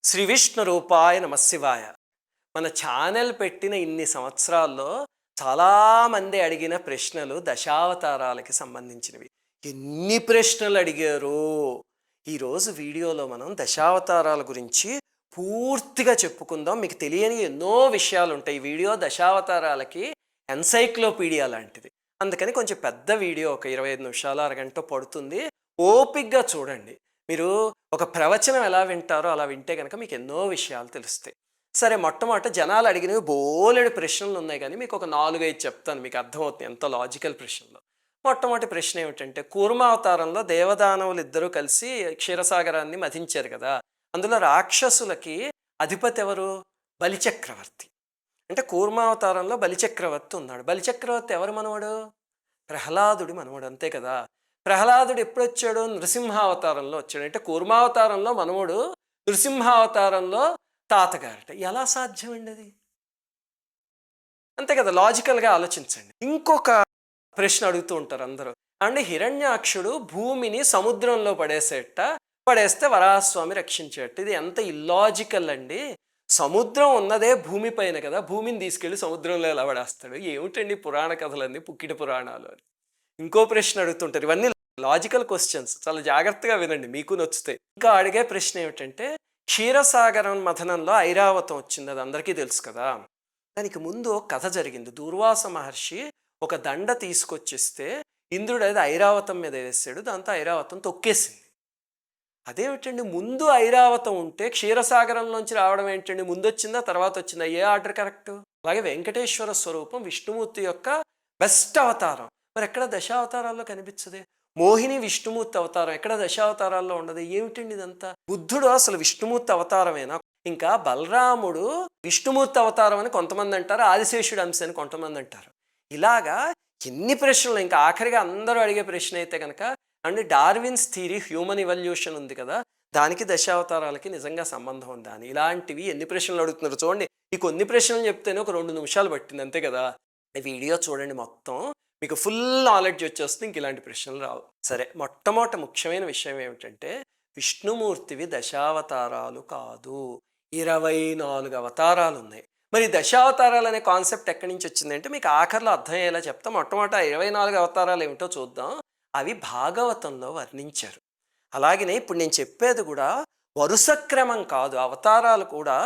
శ్రీ విష్ణు రూపాయ నమశివాయ. మన ఛానల్ పెట్టిన ఇన్ని సంవత్సరాల్లో చాలామంది అడిగిన ప్రశ్నలు దశావతారాలకి సంబంధించినవి. ఎన్ని ప్రశ్నలు అడిగారు. ఈరోజు వీడియోలో మనం దశావతారాల గురించి పూర్తిగా చెప్పుకుందాం. మీకు తెలియని ఎన్నో విషయాలు ఉంటాయి. ఈ వీడియో దశావతారాలకి ఎన్సైక్లోపీడియా లాంటిది. అందుకని కొంచెం పెద్ద వీడియో, ఒక 25 నిమిషాలు అరగంట పడుతుంది. ఓపిగ్గా చూడండి. మీరు ఒక ప్రవచనం ఎలా వింటారో అలా వింటే కనుక మీకు ఎన్నో విషయాలు తెలుస్తాయి. సరే, మొట్టమొదట జనాలు అడిగినవి బోలెడు ప్రశ్నలు ఉన్నాయి, కానీ మీకు ఒక 4-5 చెప్తాను, మీకు అర్థమవుతుంది ఎంత లాజికల్ ప్రశ్నలు. మొట్టమొదటి ప్రశ్న ఏమిటంటే, కూర్మావతారంలో దేవదానవులు ఇద్దరూ కలిసి క్షీరసాగరాన్ని మధించారు కదా. అందులో రాక్షసులకి అధిపతి ఎవరు? బలిచక్రవర్తి. అంటే కూర్మావతారంలో బలిచక్రవర్తి ఉన్నాడు. బలిచక్రవర్తి ఎవరు మనవడు? ప్రహ్లాదుడి మనవడు, అంతే కదా. ప్రహ్లాదుడు ఎప్పుడు వచ్చాడు? నృసింహావతారంలో వచ్చాడు. అంటే కూర్మావతారంలో మనవడు, నృసింహావతారంలో తాతగారట. ఎలా సాధ్యమండి అది? అంతే కదా, లాజికల్గా ఆలోచించండి. ఇంకొక ప్రశ్న అడుగుతూ ఉంటారు అందరూ. అంటే హిరణ్యాక్షుడు భూమిని సముద్రంలో పడేస్తే వరాహస్వామి రక్షించేట. ఇది ఎంత ఇల్లాజికల్ అండి. సముద్రం ఉన్నదే భూమి పైన కదా, భూమిని తీసుకెళ్లి సముద్రంలో ఎలా పడేస్తాడు? ఏమిటండి పురాణ కథలన్నీ, పుక్కిటి పురాణాలు అని. ఇంకో ప్రశ్న అడుగుతుంటారు. ఇవన్నీ లాజికల్ క్వశ్చన్స్, చాలా జాగ్రత్తగా వినండి, మీకు నచ్చుతాయి. ఇంకా అడిగే ప్రశ్న ఏమిటంటే, క్షీరసాగరం మథనంలో ఐరావతం వచ్చింది, అది అందరికీ తెలుసు కదా. దానికి ముందు కథ జరిగింది. దూర్వాస మహర్షి ఒక దండ తీసుకొచ్చిస్తే ఇంద్రుడు అది ఐరావతం మీద వేసాడు, దాంతో ఐరావతం తొక్కేసింది. అదేమిటండి, ముందు ఐరావతం ఉంటే క్షీరసాగరంలోంచి రావడం ఏంటండి? ముందు వచ్చిందా తర్వాత వచ్చిందా? ఏ ఆర్డర్ కరెక్ట్? అలాగే వెంకటేశ్వర స్వరూపం విష్ణుమూర్తి యొక్క బెస్ట్ అవతారం, మరి ఎక్కడ దశావతారాల్లో కనిపించదే. మోహిని విష్ణుమూర్తి అవతారం ఎక్కడ దశావతారాల్లో ఉండదు. ఏమిటండి ఇదంతా? బుద్ధుడు అసలు విష్ణుమూర్తి అవతారమేనా? ఇంకా బలరాముడు విష్ణుమూర్తి అవతారం అని కొంతమంది అంటారు, ఆదిశేషుడు అంశ అని కొంతమంది అంటారు. ఇలాగా ఎన్ని ప్రశ్నలు. ఇంకా ఆఖరిగా అందరూ అడిగే ప్రశ్న అయితే కనుక, and Darwin's theory, human evolution ఉంది కదా, దానికి దశావతారాలకి నిజంగా సంబంధం ఉందా అని. ఇలాంటివి ఎన్ని ప్రశ్నలు అడుగుతున్నారు చూడండి. ఈ కొన్ని ప్రశ్నలు చెప్తేనే ఒక 2 నిమిషాలు పట్టింది, అంతే కదా. ఈ వీడియో చూడండి మొత్తం, మీకు ఫుల్ నాలెడ్జ్ వచ్చేస్తుంది, ఇంక ఇలాంటి ప్రశ్నలు రావు. సరే, మొట్టమొదటి ముఖ్యమైన విషయం ఏమిటంటే, విష్ణుమూర్తివి దశావతారాలు కాదు, 24 అవతారాలు ఉన్నాయి. మరి దశావతారాలు అనే కాన్సెప్ట్ ఎక్కడి నుంచి వచ్చిందంటే, మీకు ఆఖరిలో అర్థమయ్యేలా చెప్తాం. మొట్టమొదట 24 అవతారాలు ఏమిటో చూద్దాం. అవి భాగవతంలో వర్ణించారు. అలాగనే ఇప్పుడు నేను చెప్పేది కూడా వరుస క్రమం కాదు. అవతారాలు కూడా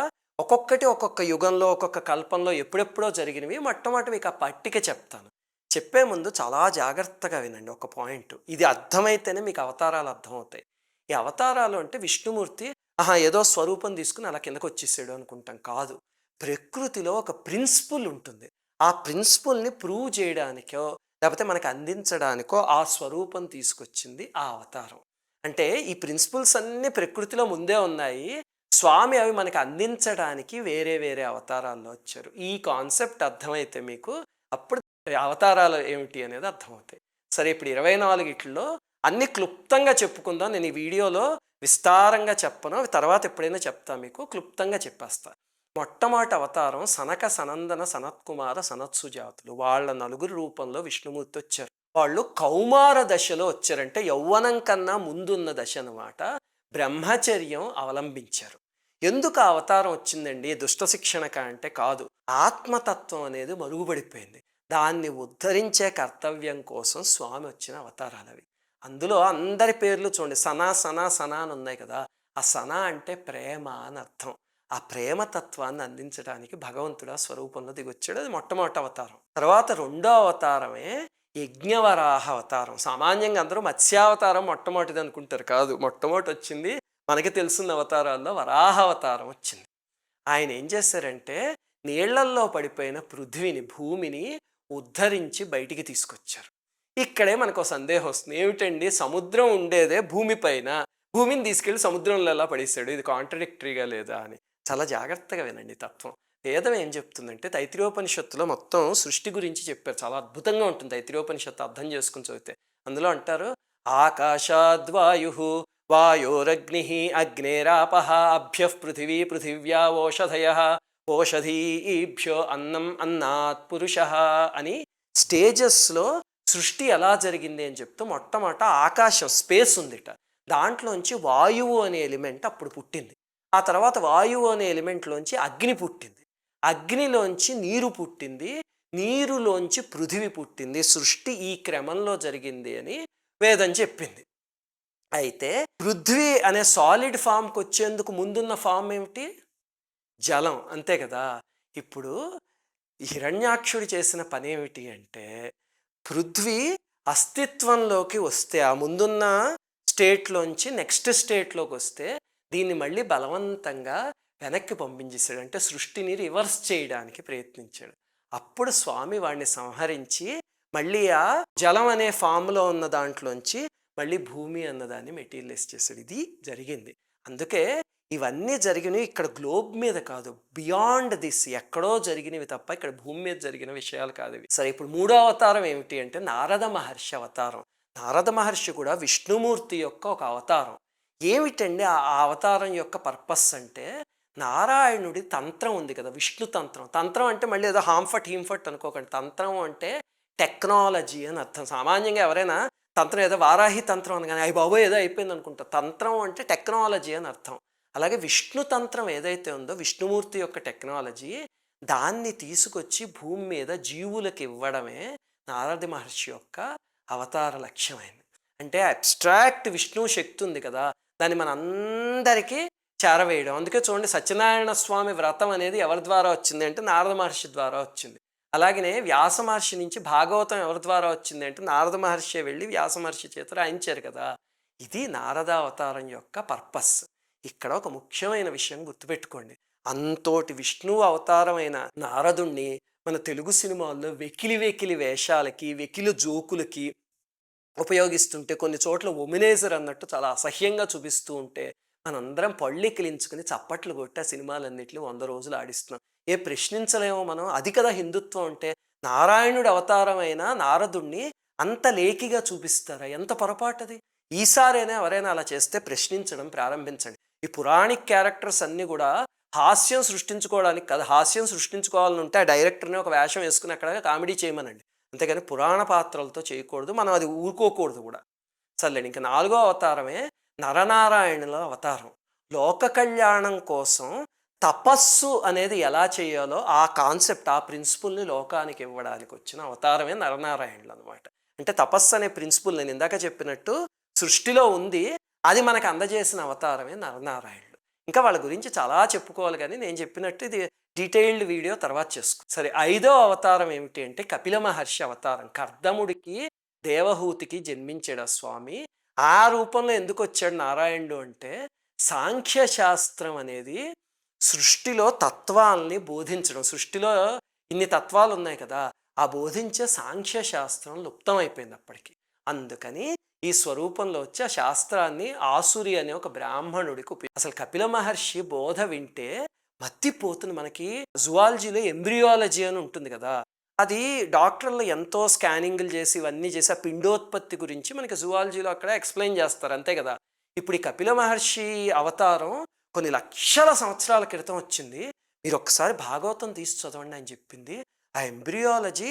ఒక్కొక్కటి ఒక్కొక్క యుగంలో, ఒక్కొక్క కల్పంలో ఎప్పుడెప్పుడో జరిగినవి. మొట్టమొదటి మీకు ఆ పట్టిక చెప్తాను. చెప్పే ముందు చాలా జాగ్రత్తగా వినండి ఒక పాయింట్. ఇది అర్థమైతేనే మీకు అవతారాలు అర్థమవుతాయి. ఈ అవతారాలు అంటే విష్ణుమూర్తి ఏదో స్వరూపం తీసుకుని అలా కిందకు వచ్చేసాడు అనుకుంటాం, కాదు. ప్రకృతిలో ఒక ప్రిన్సిపుల్ ఉంటుంది. ఆ ప్రిన్సిపుల్ని ప్రూవ్ చేయడానికో లేకపోతే మనకు అందించడానికో ఆ స్వరూపం తీసుకొచ్చింది ఆ అవతారం. అంటే ఈ ప్రిన్సిపుల్స్ అన్నీ ప్రకృతిలో ముందే ఉన్నాయి, స్వామి అవి మనకు అందించడానికి వేరే వేరే అవతారాల్లో వచ్చారు. ఈ కాన్సెప్ట్ అర్థమైతే మీకు అప్పుడు అవతారాలు ఏమిటి అనేది అర్థమవుతాయి. సరే, ఇప్పుడు 24 అన్ని క్లుప్తంగా చెప్పుకుందాం. నేను ఈ వీడియోలో విస్తారంగా చెప్పను, అవి తర్వాత ఎప్పుడైనా చెప్తా, మీకు క్లుప్తంగా చెప్పేస్తా. మొట్టమొదటి అవతారం సనక సనందన సనత్కుమార సనత్సుజాతులు. వాళ్ళ 4 రూపంలో విష్ణుమూర్తి వచ్చారు. వాళ్ళు కౌమార దశలో వచ్చారంటే యౌవనం కన్నా ముందున్న దశ అన్నమాట. బ్రహ్మచర్యం అవలంబించారు. ఎందుకు ఆ అవతారం వచ్చిందండి? దుష్ట శిక్షణక అంటే కాదు. ఆత్మతత్వం అనేది మరుగుపడిపోయింది, దాన్ని ఉద్ధరించే కర్తవ్యం కోసం స్వామి వచ్చిన అవతారాలు అవి. అందులో అందరి పేర్లు చూడండి, సనా సనా సనా అని ఉన్నాయి కదా. ఆ సనా అంటే ప్రేమ అని అర్థం. ఆ ప్రేమతత్వాన్ని అందించడానికి భగవంతుడు ఆ స్వరూపంలో దిగొచ్చాడు. అది మొట్టమొదటి అవతారం. తర్వాత రెండో అవతారమే యజ్ఞవరాహ అవతారం. సామాన్యంగా అందరూ మత్స్యావతారం మొట్టమొదటిది అనుకుంటారు, కాదు. మొట్టమొదటి వచ్చింది మనకి తెలుసున్న అవతారాల్లో వరాహ అవతారం వచ్చింది. ఆయన ఏం చేశారంటే, నీళ్లల్లో పడిపోయిన పృథ్వీని, భూమిని ఉద్ధరించి బయటికి తీసుకొచ్చారు. ఇక్కడే మనకు సందేహం వస్తుంది. ఏమిటండి, సముద్రం ఉండేదే భూమిపైన, భూమిని తీసుకెళ్లి సముద్రంలో ఎలా పడేశాడు? ఇది కాంట్రడిక్టరీగా లేదా అని. చాలా జాగ్రత్తగా వినండి తత్వం. వేదం ఏం చెప్తుందంటే, తైత్తిరీయోపనిషత్తులో మొత్తం సృష్టి గురించి చెప్పారు. చాలా అద్భుతంగా ఉంటుంది తైత్తిరీయోపనిషత్తు, అర్థం చేసుకుని చదివితే. అందులో అంటారు, ఆకాశాద్వాయు వాయోరగ్ని అగ్నేరాపహ అభ్యః పృథివీ పృథివ్యా ఓషధయ ఓషధీభ్యో అన్నం అన్నాత్ పురుష అని స్టేజెస్లో సృష్టి ఎలా జరిగింది అని చెప్తూ మొట్టమొదట ఆకాశం, స్పేస్ ఉందిట, దాంట్లోంచి వాయువు అనే ఎలిమెంట్ అప్పుడు పుట్టింది. ఆ తర్వాత వాయువు అనే ఎలిమెంట్లోంచి అగ్ని పుట్టింది. అగ్నిలోంచి నీరు పుట్టింది. నీరులోంచి పృథివి పుట్టింది. సృష్టి ఈ క్రమంలో జరిగింది అని వేదం చెప్పింది. అయితే పృథ్వీ అనే సాలిడ్ ఫామ్కి వచ్చేందుకు ముందున్న ఫామ్ ఏమిటి? జలం, అంతే కదా. ఇప్పుడు హిరణ్యాక్షుడు చేసిన పని ఏమిటి అంటే, పృథ్వీ అస్తిత్వంలోకి వస్తే, ఆ ముందున్న స్టేట్లోంచి నెక్స్ట్ స్టేట్లోకి వస్తే, దీన్ని మళ్ళీ బలవంతంగా వెనక్కి పంపించేశాడు. అంటే సృష్టిని రివర్స్ చేయడానికి ప్రయత్నించాడు. అప్పుడు స్వామి వాడిని సంహరించి మళ్ళీ ఆ జలం అనే ఫామ్లో ఉన్న దాంట్లోంచి మళ్ళీ భూమి అన్నదాన్ని మెటీరియలైజ్ చేశాడు. ఇది జరిగింది. అందుకే ఇవన్నీ జరిగినవి ఇక్కడ గ్లోబ్ మీద కాదు, బియాండ్ దిస్, ఎక్కడో జరిగినవి తప్ప ఇక్కడ భూమి మీద జరిగిన విషయాలు కాదు ఇవి. సరే, ఇప్పుడు మూడో అవతారం ఏమిటి అంటే నారద మహర్షి అవతారం. నారద మహర్షి కూడా విష్ణుమూర్తి యొక్క ఒక అవతారం. ఏమిటండి ఆ అవతారం యొక్క పర్పస్ అంటే, నారాయణుడి తంత్రం ఉంది కదా, విష్ణు తంత్రం. తంత్రం అంటే మళ్ళీ ఏదో హాంఫట్ హీంఫట్ అనుకోకండి. తంత్రం అంటే టెక్నాలజీ అని అర్థం. సామాన్యంగా ఎవరైనా తంత్రం ఏదో వారాహి తంత్రం అని కానీ అయ్యి బాబోయ్ ఏదో అయిపోయింది అనుకుంటా. తంత్రం అంటే టెక్నాలజీ అని అర్థం. అలాగే విష్ణు తంత్రం ఏదైతే ఉందో, విష్ణుమూర్తి యొక్క టెక్నాలజీ, దాన్ని తీసుకొచ్చి భూమి మీద జీవులకు ఇవ్వడమే నారద మహర్షి యొక్క అవతార లక్ష్యమైంది. అంటే అబ్స్ట్రాక్ట్ విష్ణువు శక్తి ఉంది కదా, దాన్ని మన అందరికీ చేరవేయడం. అందుకే చూడండి, సత్యనారాయణ స్వామి వ్రతం అనేది ఎవరి ద్వారా వచ్చింది అంటే నారద మహర్షి ద్వారా వచ్చింది. అలాగనే వ్యాస మహర్షి నుంచి భాగవతం ఎవరి ద్వారా వచ్చింది అంటే నారద మహర్షి వెళ్ళి వ్యాస మహర్షి చేత రాయించారు కదా. ఇది నారద అవతారం యొక్క పర్పస్. ఇక్కడ ఒక ముఖ్యమైన విషయం గుర్తుపెట్టుకోండి. అంతోటి విష్ణువు అవతారమైన నారదుణ్ణి మన తెలుగు సినిమాల్లో వెకిలి వెకిలి వేషాలకి, వెకిలి జోకులకి ఉపయోగిస్తుంటే, కొన్ని చోట్ల ఒమినేజర్ అన్నట్టు చాలా అసహ్యంగా చూపిస్తూ ఉంటే, మనందరం పళ్ళెక్కిలించుకుని చప్పట్లు కొట్టి ఆ సినిమాలన్నింటినీ 100 రోజులు ఆడిస్తున్నాం. ప్రశ్నించలేమో మనం. అది కదా హిందుత్వం అంటే. నారాయణుడి అవతారమైన నారదుణ్ణి అంత లేకిగా చూపిస్తారా? ఎంత పొరపాటది. ఈసారైనా ఎవరైనా అలా చేస్తే ప్రశ్నించడం ప్రారంభించండి. ఈ పురాణిక్ క్యారెక్టర్స్ అన్నీ కూడా హాస్యం సృష్టించుకోవడానికి కదా. హాస్యం సృష్టించుకోవాలని ఉంటే ఆ డైరెక్టర్ని ఒక వేషం వేసుకుని అక్కడ కామెడీ చేయమనండి. అంతేగాని పురాణ పాత్రలతో చేయకూడదు. మనం అది ఊరుకోకూడదు కూడా. సర్లేండి, ఇంకా 4వ అవతారమే నరనారాయణుల అవతారం. లోక కళ్యాణం కోసం తపస్సు అనేది ఎలా చేయాలో ఆ కాన్సెప్ట్, ఆ ప్రిన్సిపుల్ని లోకానికి ఇవ్వడానికి వచ్చిన అవతారమే నరనారాయణులు అనమాట. అంటే తపస్సు అనే ప్రిన్సిపుల్ నేను ఇందాక చెప్పినట్టు సృష్టిలో ఉంది, అది మనకు అందజేసిన అవతారమే నరనారాయణులు. ఇంకా వాళ్ళ గురించి చాలా చెప్పుకోవాలి, కానీ నేను చెప్పినట్టు ఇది డీటెయిల్డ్ వీడియో తర్వాత చేసుకో. సరే, 5వ అవతారం ఏమిటి అంటే కపిల మహర్షి అవతారం. కర్దముడికి దేవహూతికి జన్మించాడు ఆ స్వామి. ఆ రూపంలో ఎందుకు వచ్చాడు నారాయణుడు అంటే, సాంఖ్యశాస్త్రం అనేది సృష్టిలో తత్వాల్ని బోధించడం. సృష్టిలో ఇన్ని తత్వాలు ఉన్నాయి కదా, ఆ బోధించే సాంఖ్యశాస్త్రం లుప్తమైపోయింది అప్పటికి. అందుకని ఈ స్వరూపంలో వచ్చి ఆ శాస్త్రాన్ని ఆసురి అనే ఒక బ్రాహ్మణుడికి అసలు కపిల మహర్షి బోధ వింటే మత్తిపోతుంది. మనకి జువాలజీలో ఎంబ్రియాలజీ అని ఉంటుంది కదా, అది డాక్టర్లు ఎంతో స్కానింగ్లు చేసి ఇవన్నీ చేసి ఆ పిండోత్పత్తి గురించి మనకి జువాలజీలో అక్కడ ఎక్స్ప్లెయిన్ చేస్తారు, అంతే కదా. ఇప్పుడు ఈ కపిల మహర్షి అవతారం కొన్ని లక్షల సంవత్సరాల క్రితం వచ్చింది. మీరు ఒక్కసారి భాగవతం తీసి చదవండి అని చెప్పింది. ఆ ఎంబ్రియాలజీ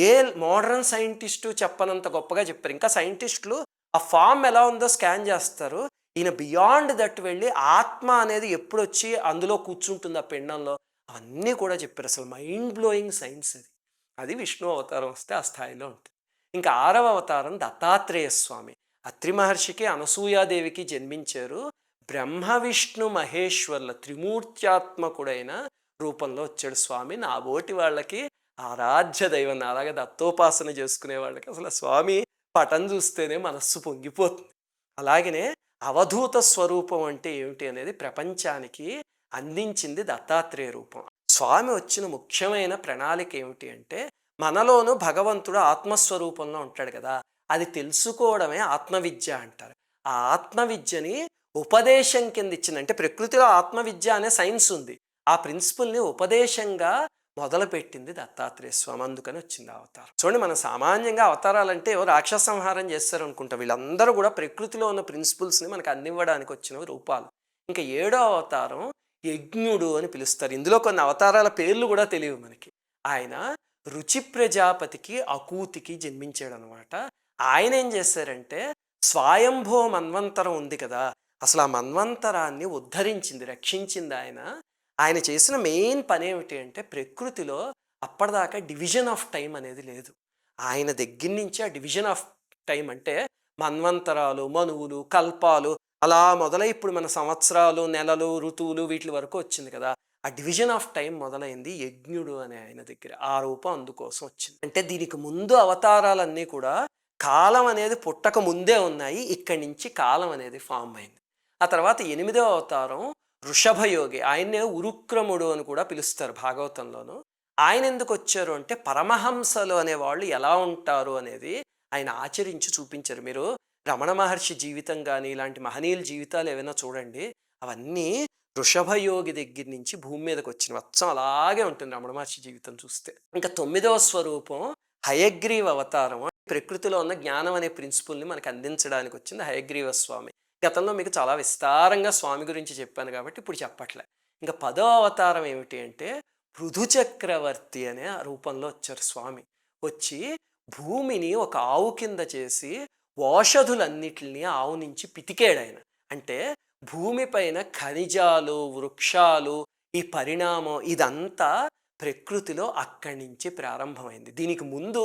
ఏ మోడర్న్ సైంటిస్టు చెప్పనంత గొప్పగా చెప్పారు. ఇంకా సైంటిస్టులు ఆ ఫామ్ ఎలా ఉందో స్కాన్ చేస్తారు. ఈయన బియాండ్ దట్ వెళ్ళి ఆత్మ అనేది ఎప్పుడు వచ్చి అందులో కూర్చుంటుంది ఆ పిండంలో, అవన్నీ కూడా చెప్పారు. అసలు మైండ్ బ్లోయింగ్ సైన్స్ అది. అది విష్ణు అవతారం వస్తే ఆ స్థాయిలో ఉంటుంది. ఇంకా 6వ అవతారం దత్తాత్రేయ స్వామి. అత్రి మహర్షికి అనసూయాదేవికి జన్మించారు. బ్రహ్మ విష్ణు మహేశ్వర్ల త్రిమూర్త్యాత్మకుడైన రూపంలో వచ్చాడు స్వామి. నాబోటి వాళ్ళకి ఆరాధ్య దైవం. అలాగే దత్తోపాసన చేసుకునే వాళ్ళకి అసలు స్వామి పటం చూస్తేనే మనస్సు పొంగిపోతుంది. అలాగనే అవధూత స్వరూపం అంటే ఏమిటి అనేది ప్రపంచానికి అందించింది దత్తాత్రేయ రూపం. స్వామి వచ్చిన ముఖ్యమైన ప్రణాళిక ఏమిటి అంటే, మనలోనూ భగవంతుడు ఆత్మస్వరూపంలో ఉంటాడు కదా, అది తెలుసుకోవడమే ఆత్మవిద్య అంటారు. ఆ ఆత్మవిద్యని ఉపదేశం కింద ఇచ్చింది. అంటే ప్రకృతిలో ఆత్మవిద్య అనే సైన్స్ ఉంది, ఆ ప్రిన్సిపల్ని ఉపదేశంగా మొదలుపెట్టింది దత్తాత్రేయ స్వామి. అందుకని వచ్చింది అవతారం. చూడండి, మనం సామాన్యంగా అవతారాలంటే రాక్షస సంహారం చేస్తారు అనుకుంటా. వీళ్ళందరూ కూడా ప్రకృతిలో ఉన్న ప్రిన్సిపల్స్ని మనకు అందివ్వడానికి వచ్చిన రూపాలు. ఇంకా 7వ అవతారం యజ్ఞుడు అని పిలుస్తారు. ఇందులో కొన్ని అవతారాల పేర్లు కూడా తెలియవు మనకి. ఆయన రుచి ప్రజాపతికి అకూతికి జన్మించాడు అనమాట. ఆయన ఏం చేశారంటే స్వయంభో మన్వంతరం ఉంది కదా, అసలు ఆ మన్వంతరాన్ని ఉద్ధరించింది, రక్షించింది ఆయన. ఆయన చేసిన మెయిన్ పని ఏమిటి అంటే ప్రకృతిలో అప్పటిదాకా డివిజన్ ఆఫ్ టైం అనేది లేదు. ఆయన దగ్గర నుంచి ఆ డివిజన్ ఆఫ్ టైం అంటే మన్వంతరాలు, మనువులు, కల్పాలు అలా మొదలై ఇప్పుడు మన సంవత్సరాలు, నెలలు, ఋతువులు వీటి వరకు వచ్చింది కదా. ఆ డివిజన్ ఆఫ్ టైం మొదలైంది యజ్ఞుడు అనే ఆయన దగ్గర. ఆ రూపం అందుకోసం వచ్చింది. అంటే దీనికి ముందు అవతారాలన్నీ కూడా కాలం అనేది పుట్టక ముందే ఉన్నాయి. ఇక్కడి నుంచి కాలం అనేది ఫామ్ అయింది. ఆ తర్వాత 8వ అవతారం వృషభయోగి. ఆయన్నే ఉరుక్రముడు అని కూడా పిలుస్తారు భాగవతంలోను. ఆయన ఎందుకు వచ్చారు అంటే పరమహంసలు అనేవాళ్ళు ఎలా ఉంటారు అనేది ఆయన ఆచరించి చూపించారు. మీరు రమణ మహర్షి జీవితం కానీ ఇలాంటి మహనీయుల జీవితాలు ఏవైనా చూడండి, అవన్నీ వృషభయోగి దగ్గర నుంచి భూమి మీదకి వచ్చిన వచ్చం అలాగే ఉంటుంది రమణ మహర్షి జీవితం చూస్తే. ఇంకా 9వ స్వరూపం హయగ్రీవ అవతారం. ప్రకృతిలో ఉన్న జ్ఞానం అనే ప్రిన్సిపుల్ని మనకు అందించడానికి వచ్చింది హయగ్రీవ స్వామి. గతంలో మీకు చాలా విస్తారంగా స్వామి గురించి చెప్పాను కాబట్టి ఇప్పుడు చెప్పట్లే. ఇంకా 10వ అవతారం ఏమిటి అంటే పృథు చక్రవర్తి అనే ఆ రూపంలో వచ్చారు స్వామి. వచ్చి భూమిని ఒక ఆవు కింద చేసి ఓషధులన్నిటిని ఆవు నుంచి పితికాడు ఆయన. అంటే భూమిపైన ఖనిజాలు, వృక్షాలు, ఈ పరిణామం ఇదంతా ప్రకృతిలో అక్కడి నుంచి ప్రారంభమైంది. దీనికి ముందు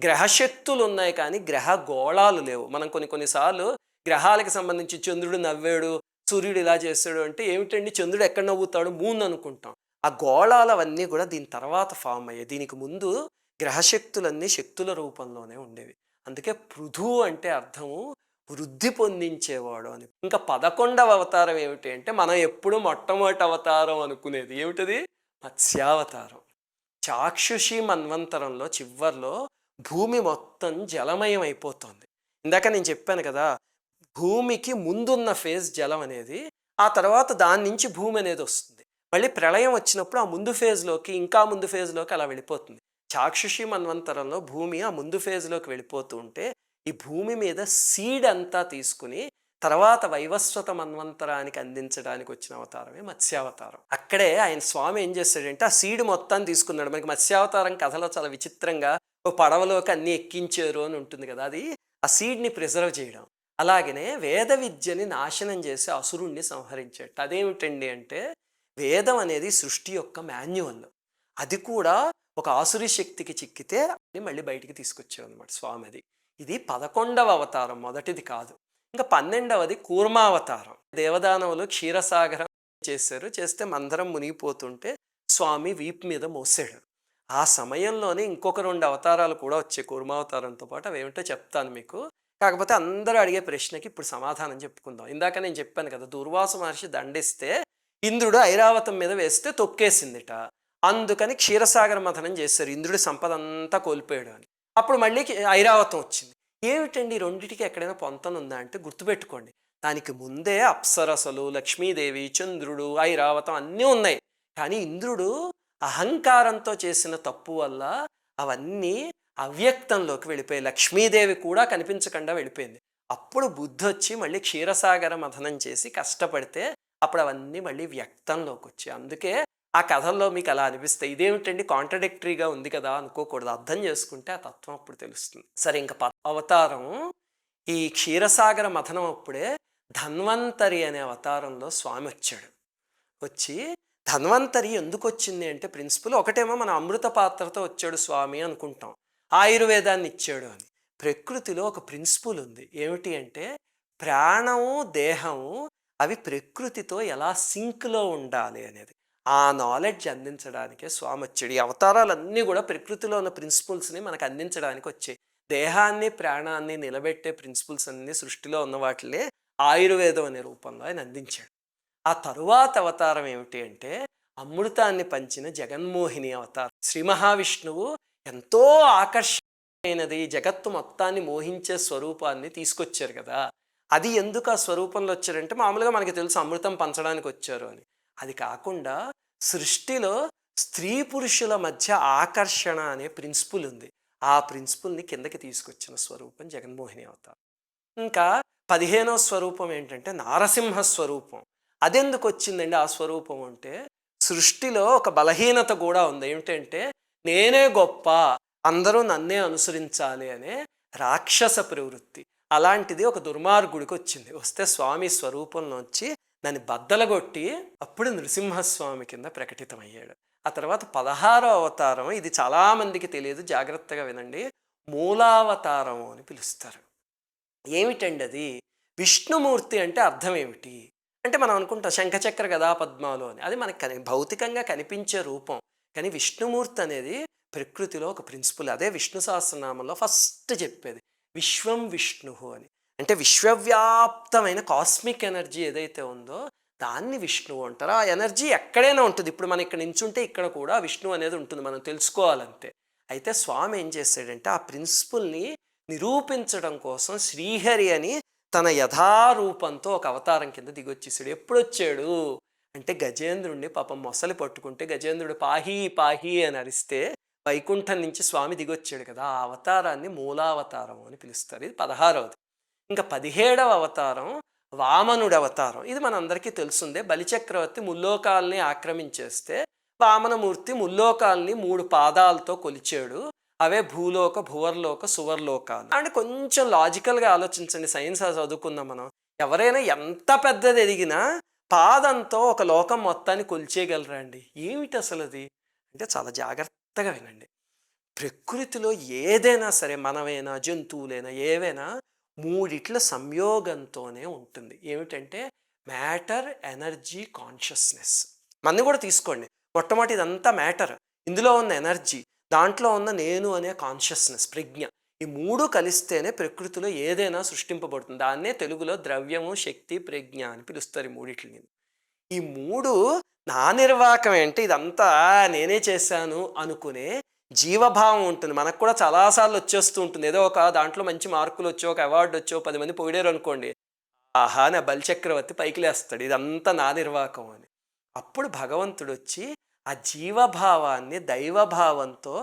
గ్రహశక్తులు ఉన్నాయి కానీ గ్రహ గోళాలు లేవు. మనం కొన్నిసార్లు గ్రహాలకు సంబంధించి చంద్రుడు నవ్వాడు, సూర్యుడు ఇలా చేస్తాడు అంటే ఏమిటండి చంద్రుడు ఎక్కడ నవ్వుతాడు, మూన్ అనుకుంటాం. ఆ గోళాలు అవన్నీ కూడా దీని తర్వాత ఫామ్ అయ్యాయి. దీనికి ముందు గ్రహశక్తులన్నీ శక్తుల రూపంలోనే ఉండేవి. అందుకే పృథు అంటే అర్థము వృద్ధి పొందించేవాడు అని. ఇంకా 11వ అవతారం ఏమిటి అంటే మనం ఎప్పుడు మొట్టమొదటి అవతారం అనుకునేది ఏమిటది, మత్స్యావతారం. చాక్షుషి మన్వంతరంలో చివర్లో భూమి మొత్తం జలమయం అయిపోతుంది. ఇందాక నేను చెప్పాను కదా, భూమికి ముందున్న ఫేజ్ జలం అనేది, ఆ తర్వాత దాని నుంచి భూమి అనేది వస్తుంది. మళ్ళీ ప్రళయం వచ్చినప్పుడు ఆ ముందు ఫేజ్లోకి ఇంకా ముందు ఫేజ్లోకి అలా వెళ్ళిపోతుంది. చాక్షుషి మన్వంతరంలో భూమి ఆ ముందు ఫేజ్లోకి వెళ్ళిపోతూ ఉంటే ఈ భూమి మీద సీడ్ అంతా తీసుకుని తర్వాత వైవస్వత మన్వంతరానికి అందించడానికి వచ్చిన అవతారమే మత్స్యావతారం. అక్కడే ఆయన స్వామి ఏం చేస్తాడంటే ఆ సీడ్ మొత్తాన్ని తీసుకున్నాడు. మనకి మత్స్యావతారం కథలో చాలా విచిత్రంగా ఓ పడవలోకి అన్ని ఎక్కించారు అని ఉంటుంది కదా, అది ఆ సీడ్ని ప్రిజర్వ్ చేయడం. అలాగనే వేద విద్యని నాశనం చేసి అసురుణ్ణి సంహరించాడు. అదేమిటండి అంటే వేదం అనేది సృష్టి యొక్క మాన్యువల్. అది కూడా ఒక ఆసురి శక్తికి చిక్కితే మళ్ళీ బయటికి తీసుకొచ్చాడు అనమాట స్వామి. అది ఇది 11వ అవతారం, మొదటిది కాదు. ఇంకా 12వది కూర్మావతారం. దేవదానవులు క్షీరసాగరం చేస్తే మందరం మునిగిపోతుంటే స్వామి వీపు మీద మోసాడు. ఆ సమయంలోనే ఇంకొక 2 అవతారాలు కూడా వచ్చాయి కూర్మావతారంతో పాటు. అవి ఏమిటో చెప్తాను మీకు. కాకపోతే అందరూ అడిగే ప్రశ్నకి ఇప్పుడు సమాధానం చెప్పుకుందాం. ఇందాక నేను చెప్పాను కదా, దుర్వాస మహర్షి దండిస్తే ఇంద్రుడు ఐరావతం మీద వేస్తే తొక్కేసిందిట. అందుకని క్షీరసాగర మథనం చేశారు, ఇంద్రుడి సంపద అంతా కోల్పోయాడు అని. అప్పుడు మళ్ళీ ఐరావతం వచ్చింది. ఏమిటండి రెండిటికి ఎక్కడైనా పొంతన ఉందా అంటే గుర్తుపెట్టుకోండి, దానికి ముందే అప్సరసలు, లక్ష్మీదేవి, చంద్రుడు, ఐరావతం అన్నీ ఉన్నాయి. కానీ ఇంద్రుడు అహంకారంతో చేసిన తప్పు వల్ల అవన్నీ అవ్యక్తంలోకి వెళ్ళిపోయాయి. లక్ష్మీదేవి కూడా కనిపించకుండా వెళ్ళిపోయింది. అప్పుడు బుద్ధి వచ్చి మళ్ళీ క్షీరసాగర మథనం చేసి కష్టపడితే అప్పుడు అవన్నీ మళ్ళీ వ్యక్తంలోకి వచ్చాయి. అందుకే ఆ కథల్లో మీకు అలా అనిపిస్తాయి. ఇదేమిటండి కాంట్రడిక్టరీగా ఉంది కదా అనుకోకూడదు. అర్థం చేసుకుంటే ఆ తత్వం అప్పుడు తెలుస్తుంది. సరే, ఇంకా అవతారం ఈ క్షీరసాగర మథనం అప్పుడే ధన్వంతరి అనే అవతారంలో స్వామి వచ్చాడు. వచ్చి ధన్వంతరి ఎందుకు వచ్చింది అంటే ప్రిన్సిపల్ ఒకటేమో మన అమృత పాత్రతో వచ్చాడు స్వామి అనుకుంటాం, ఆయుర్వేదాన్ని ఇచ్చాడు అని. ప్రకృతిలో ఒక ప్రిన్సిపల్ ఉంది. ఏమిటి అంటే ప్రాణము, దేహము అవి ప్రకృతితో ఎలా సింక్లో ఉండాలి అనేది. ఆ నాలెడ్జ్ అందించడానికే స్వామి వచ్చాడు. ఈ అవతారాలన్నీ కూడా ప్రకృతిలో ఉన్న ప్రిన్సిపల్స్ని మనకు అందించడానికి వచ్చాయి. దేహాన్ని, ప్రాణాన్ని నిలబెట్టే ప్రిన్సిపల్స్ అన్నీ సృష్టిలో ఉన్న వాటినే ఆయుర్వేదం అనే రూపంలో ఆయన అందించాడు. ఆ తరువాత అవతారం ఏమిటి అంటే అమృతాన్ని పంచిన జగన్మోహిని అవతారం. శ్రీ మహావిష్ణువు ఎంతో ఆకర్షణమైనది, జగత్తు మొత్తాన్ని మోహించే స్వరూపాన్ని తీసుకొచ్చారు కదా. అది ఎందుకు ఆ స్వరూపంలో వచ్చారంటే మామూలుగా మనకి తెలుసు అమృతం పంచడానికి వచ్చారు అని. అది కాకుండా సృష్టిలో స్త్రీ పురుషుల మధ్య ఆకర్షణ అనే ప్రిన్సిపుల్ ఉంది. ఆ ప్రిన్సిపుల్ని కిందకి తీసుకొచ్చిన స్వరూపం జగన్మోహిని అవతారం. ఇంకా 15వ స్వరూపం ఏంటంటే నారసింహ స్వరూపం. అదెందుకు వచ్చిందండి ఆ స్వరూపం అంటే సృష్టిలో ఒక బలహీనత కూడా ఉంది. ఏమిటంటే నేనే గొప్ప, అందరూ నన్నే అనుసరించాలి అనే రాక్షస ప్రవృత్తి. అలాంటిది ఒక దుర్మార్గుడికి వచ్చింది. వస్తే స్వామి స్వరూపంలో వచ్చి దాన్ని బద్దలగొట్టి అప్పుడు నృసింహస్వామి కింద ప్రకటితమయ్యాడు. ఆ తర్వాత 16వ అవతారం, ఇది చాలామందికి తెలియదు, జాగ్రత్తగా వినండి. మూలావతారం అని పిలుస్తారు. ఏమిటండి అది? విష్ణుమూర్తి అంటే అర్థం ఏమిటి అంటే, మనం అనుకుంటాం శంఖచక్ర గదా పద్మాలు అని, అది మనకి భౌతికంగా కనిపించే రూపం. కానీ విష్ణుమూర్తి అనేది ప్రకృతిలో ఒక ప్రిన్సిపల్. అదే విష్ణు సహస్రనామంలో ఫస్ట్ చెప్పేది విశ్వం విష్ణు అని. అంటే విశ్వవ్యాప్తమైన కాస్మిక్ ఎనర్జీ ఏదైతే ఉందో దాన్ని విష్ణువు అంటారు. ఆ ఎనర్జీ ఎక్కడైనా ఉంటుంది. ఇప్పుడు మనం ఇక్కడ నించుంటే ఇక్కడ కూడా విష్ణు అనేది ఉంటుంది, మనం తెలుసుకోవాలంతే. అయితే స్వామి ఏం చేశాడంటే ఆ ప్రిన్సిపుల్ని నిరూపించడం కోసం శ్రీహరి అని తన యథారూపంతో ఒక అవతారం కింద దిగొచ్చేసాడు. ఎప్పుడు వచ్చాడు అంటే, గజేంద్రుడిని పాపం మొసలి పట్టుకుంటే గజేంద్రుడు పాహీ పాహీ అని అరిస్తే వైకుంఠం నుంచి స్వామి దిగొచ్చాడు కదా, ఆ అవతారాన్ని మూలావతారం అని పిలుస్తారు. ఇది 16వది. ఇంకా 17వ అవతారం వామనుడి అవతారం. ఇది మనందరికీ తెలుసుందే. బలిచక్రవర్తి ముల్లోకాల్ని ఆక్రమించేస్తే వామనమూర్తి ముల్లోకాల్ని 3 పాదాలతో కొలిచాడు. అవే భూలోక, భువర్లోక, సువర్లోకాలు. అంటే కొంచెం లాజికల్గా ఆలోచించండి, సైన్స్ చదువుకుందాం మనం. ఎవరైనా ఎంత పెద్దది ఎదిగినా పాదంతో ఒక లోకం మొత్తాన్ని కొలిచేయగలరా అండి? ఏమిటి అసలు అది అంటే, చాలా జాగ్రత్తగా వినండి. ప్రకృతిలో ఏదైనా సరే, మనమైనా జంతువులైనా ఏవైనా మూడిట్ల సంయోగంతోనే ఉంటుంది. ఏమిటంటే మ్యాటర్, ఎనర్జీ, కాన్షియస్నెస్. మన్ని కూడా తీసుకోండి. మొట్టమొదటి ఇదంతా మ్యాటర్, ఇందులో ఉన్న ఎనర్జీ, దాంట్లో ఉన్న నేను అనే కాన్షియస్నెస్, ప్రజ్ఞ. ఈ 3 కలిస్తేనే ప్రకృతిలో ఏదైనా సృష్టింపబడుతుంది. దాన్నే తెలుగులో ద్రవ్యము, శక్తి, ప్రజ్ఞ అని పిలుస్తారు ఈ మూడిట్లని. ఈ 3 నా నిర్వాకం ఏంటి, ఇదంతా నేనే చేశాను అనుకునే జీవభావం ఉంటుంది. మనకు కూడా చాలాసార్లు వచ్చేస్తూ ఉంటుంది. ఏదో ఒక దాంట్లో మంచి మార్కులు వచ్చో, ఒక అవార్డు వచ్చో, 10 మంది పొగిడారు అనుకోండి, ఆహా నా బలిచక్రవర్తి పైకి లేస్తాడు, ఇదంతా నా నిర్వాకం అని. అప్పుడు భగవంతుడు వచ్చి ఆ జీవభావాన్ని దైవభావంతో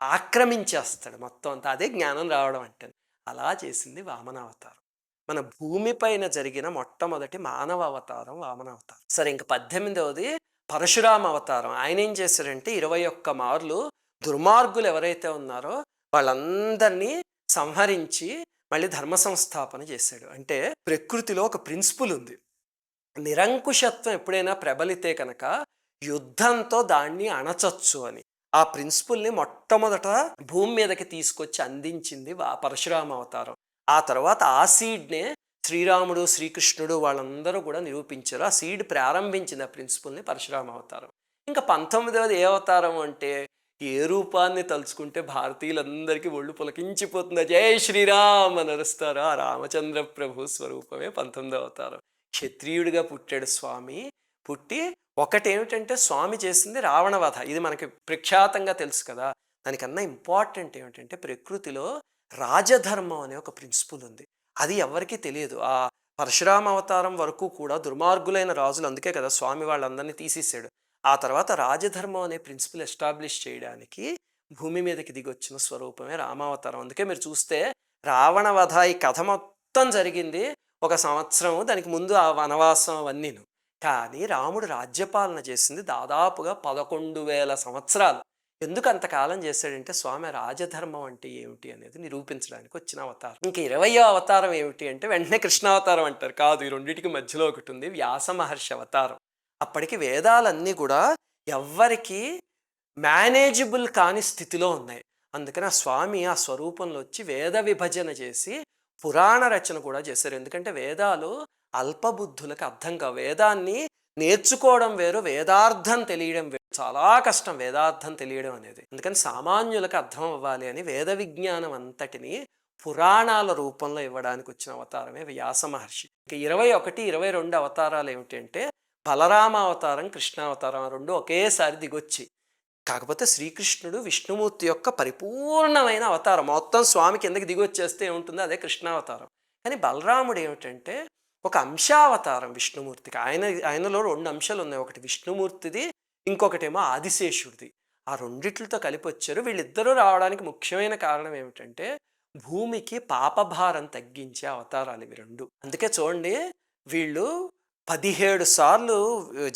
ఆక్రమించేస్తాడు మొత్తం అంతా. అదే జ్ఞానం రావడం అంటే. అలా చేసింది వామనావతారం. మన భూమిపైన జరిగిన మొట్టమొదటి మానవ అవతారం వామనావతారం. సరే, ఇంక 18వది పరశురామ అవతారం. ఆయన ఏం చేశారంటే 21 మార్లు దుర్మార్గులు ఎవరైతే ఉన్నారో వాళ్ళందరినీ సంహరించి మళ్ళీ ధర్మ సంస్థాపన చేశాడు. అంటే ప్రకృతిలో ఒక ప్రిన్సిపుల్ ఉంది, నిరంకుశత్వం ఎప్పుడైనా ప్రబలితే కనుక యుద్ధంతో దాన్ని అణచొచ్చు అని. ఆ ప్రిన్సిపుల్ని మొట్టమొదట భూమి మీదకి తీసుకొచ్చి అందించింది పరశురామ అవతారం. ఆ తర్వాత ఆ సీడ్నే శ్రీరాముడు, శ్రీకృష్ణుడు వాళ్ళందరూ కూడా నిరూపించారు. ఆ సీడ్ ప్రారంభించింది ఆ ప్రిన్సిపుల్ని పరశురామ అవతారం. ఇంకా 19వది ఏ అవతారం అంటే, ఏ రూపాన్ని తలుచుకుంటే భారతీయులందరికీ ఒళ్ళు పులకించిపోతుంది, జై శ్రీరామ్ అని అరుస్తారు. ఆ రామచంద్ర ప్రభు స్వరూపమే 19వ అవతారం. క్షత్రియుడిగా పుట్టాడు స్వామి. పుట్టి ఒకటేమిటంటే స్వామి చేసింది రావణవధ. ఇది మనకి ప్రఖ్యాతంగా తెలుసు కదా. దానికన్నా ఇంపార్టెంట్ ఏమిటంటే ప్రకృతిలో రాజధర్మం అనే ఒక ప్రిన్సిపుల్ ఉంది. అది ఎవరికీ తెలియదు. ఆ పరశురామ అవతారం వరకు కూడా దుర్మార్గులైన రాజులు, అందుకే కదా స్వామి వాళ్ళందరినీ తీసేసాడు. ఆ తర్వాత రాజధర్మం అనే ప్రిన్సిపల్ ఎస్టాబ్లిష్ చేయడానికి భూమి మీదకి దిగొచ్చిన స్వరూపమే రామావతారం. అందుకే మీరు చూస్తే రావణవధ ఈ కథ మొత్తం జరిగింది 1 సంవత్సరం, దానికి ముందు ఆ వనవాసం అవన్నీను. కానీ రాముడు రాజ్యపాలన చేసింది దాదాపుగా 11,000 సంవత్సరాలు. ఎందుకు అంతకాలం చేశాడంటే స్వామి రాజధర్మం అంటే ఏమిటి అనేది నిరూపించడానికి వచ్చిన అవతారం. ఇంక 20వ అవతారం ఏమిటి అంటే వెంటనే కృష్ణావతారం అంటారు. కాదు, ఈ రెండింటికి మధ్యలో ఒకటి ఉంది, వ్యాస మహర్షి అవతారం. అప్పటికి వేదాలన్నీ కూడా ఎవ్వరికి మేనేజబుల్ కాని స్థితిలో ఉన్నాయి. అందుకని ఆ స్వామి ఆ స్వరూపంలో వచ్చి వేద విభజన చేసి పురాణ రచన కూడా చేశారు. ఎందుకంటే వేదాలు అల్పబుద్ధులకు అర్థం కావు. వేదాన్ని నేర్చుకోవడం వేరు, వేదార్థం తెలియడం వేరు. చాలా కష్టం వేదార్థం తెలియడం అనేది. అందుకని సామాన్యులకు అర్థం అవ్వాలి అని వేద విజ్ఞానం అంతటిని పురాణాల రూపంలో ఇవ్వడానికి వచ్చిన అవతారమే వ్యాస మహర్షి. ఇక 21, 22 అవతారాలు ఏమిటంటే బలరామ అవతారం, కృష్ణావతారం, ఆ 2 ఒకేసారి దిగొచ్చి. కాకపోతే శ్రీకృష్ణుడు విష్ణుమూర్తి యొక్క పరిపూర్ణమైన అవతారం. మొత్తం స్వామి కిందకి దిగొచ్చేస్తే ఏముంటుందో అదే కృష్ణావతారం. కానీ బలరాముడు ఏమిటంటే ఒక అంశావతారం విష్ణుమూర్తికి. ఆయనలో 2 అంశాలు ఉన్నాయి, ఒకటి విష్ణుమూర్తిది, ఇంకొకటేమో ఆదిశేషుడిది. ఆ రెండిట్లతో కలిపి వచ్చారు. వీళ్ళిద్దరూ రావడానికి ముఖ్యమైన కారణం ఏమిటంటే భూమికి పాపభారం తగ్గించే అవతారాలు ఇవి 2. అందుకే చూడండి, వీళ్ళు 17 సార్లు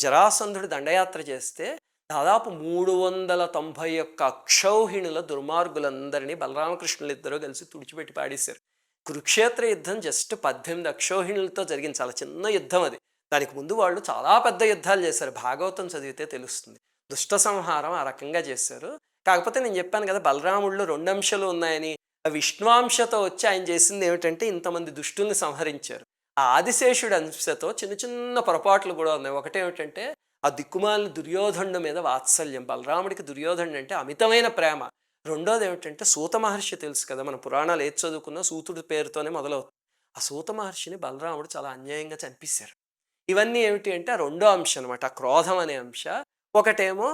జరాసంధుడు దండయాత్ర చేస్తే దాదాపు 391 అక్షౌహిణుల దుర్మార్గులందరినీ బలరామకృష్ణులు ఇద్దరూ కలిసి తుడిచిపెట్టి పాడేశారు. కురుక్షేత్ర యుద్ధం జస్ట్ 18 అక్షోహిణులతో జరిగింది. చాలా చిన్న యుద్ధం అది. దానికి ముందు వాళ్ళు చాలా పెద్ద యుద్ధాలు చేశారు. భాగవతం చదివితే తెలుస్తుంది. దుష్ట సంహారం ఆ రకంగా చేశారు. కాకపోతే నేను చెప్పాను కదా, బలరాముడిలో 2 అంశాలు ఉన్నాయని. ఆ విష్ణువాంశతో వచ్చి ఆయన చేసింది ఏమిటంటే ఇంతమంది దుష్టుల్ని సంహరించారు. ఆ ఆదిశేషుడి అంశతో చిన్న చిన్న పొరపాట్లు కూడా ఉన్నాయి. ఒకటేమిటంటే ఆ దిక్కుమాలిన దుర్యోధనుడి మీద వాత్సల్యం. బలరాముడికి దుర్యోధనుడు అంటే అమితమైన ప్రేమ. రెండోది ఏమిటంటే సూత మహర్షి తెలుసు కదా, మన పురాణాలు ఏది చదువుకున్నా సూతుడి పేరుతోనే మొదలవుతుంది. ఆ సూత మహర్షిని బలరాముడు చాలా అన్యాయంగా చంపేశారు. ఇవన్నీ ఏమిటి అంటే ఆ రెండో అంశం అనమాట, ఆ క్రోధం అనే అంశ. ఒకటేమో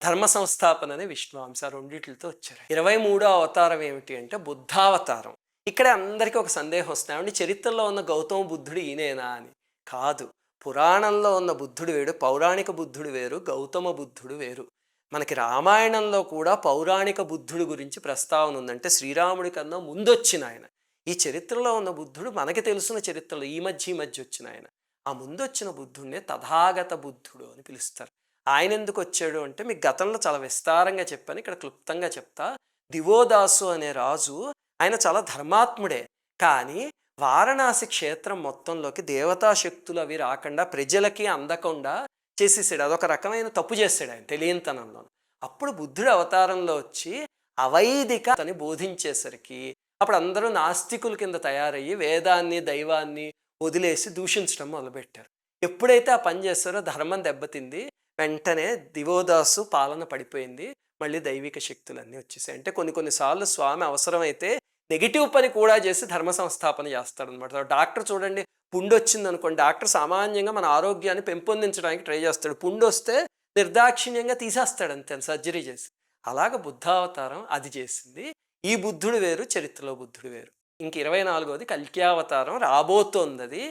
ధర్మ సంస్థాపన అనే విష్ణు అంశ. రెండిట్లతో వచ్చారు. 23వ అవతారం ఏమిటి అంటే బుద్ధావతారం. ఇక్కడే అందరికీ ఒక సందేహం వస్తుంది, ఏమంటే చరిత్రలో ఉన్న గౌతమ బుద్ధుడు ఈయనేనా అని. కాదు. పురాణంలో ఉన్న బుద్ధుడు వేరు, పౌరాణిక బుద్ధుడు వేరు, గౌతమ బుద్ధుడు వేరు. మనకి రామాయణంలో కూడా పౌరాణిక బుద్ధుడి గురించి ప్రస్తావన ఉందంటే శ్రీరాముడి కన్నా ముందొచ్చిన ఆయన. ఈ చరిత్రలో ఉన్న బుద్ధుడు మనకి తెలుసున్న చరిత్రలో ఈ మధ్య వచ్చిన ఆయన. ఆ ముందొచ్చిన బుద్ధుడినే తథాగత బుద్ధుడు అని పిలుస్తారు. ఆయన ఎందుకు వచ్చాడు అంటే మీకు గతంలో చాలా విస్తారంగా చెప్పాను, ఇక్కడ క్లుప్తంగా చెప్తా. దివోదాసు అనే రాజు, ఆయన చాలా ధర్మాత్ముడే. కానీ వారణాసి క్షేత్రం మొత్తంలోకి దేవతా శక్తులు అవి రాకుండా ప్రజలకి అందకుండా చేసేసాడు. అదొక రకమైన తప్పు చేశాడు ఆయన తెలియనితనంలో. అప్పుడు బుద్ధుడు అవతారంలో వచ్చి అవైదిక అని బోధించేసరికి అప్పుడు అందరూ నాస్తికుల కింద తయారయ్యి వేదాన్ని దైవాన్ని వదిలేసి దూషించడం మొదలుపెట్టారు. ఎప్పుడైతే ఆ పని చేస్తారో ధర్మం దెబ్బతింది. వెంటనే దివోదాసు పాలన పడిపోయింది. మళ్ళీ దైవిక శక్తులన్నీ వచ్చేసాయి. అంటే కొన్నిసార్లు స్వామి అవసరమైతే నెగిటివ్ పని కూడా చేసి ధర్మ సంస్థాపన చేస్తాడనమాట. డాక్టర్ చూడండి, పుండు వచ్చింది అనుకోండి, డాక్టర్ సామాన్యంగా మన ఆరోగ్యాన్ని పెంపొందించడానికి ట్రై చేస్తాడు. పుండు వస్తే నిర్దాక్షిణ్యంగా తీసేస్తాడు అంతే, సర్జరీ చేసి. అలాగ బుద్ధావతారం అది చేసింది. ఈ బుద్ధుడు వేరు, చరిత్రలో బుద్ధుడు వేరు. ఇంక 24వది కల్క్యావతారం రాబోతోంది.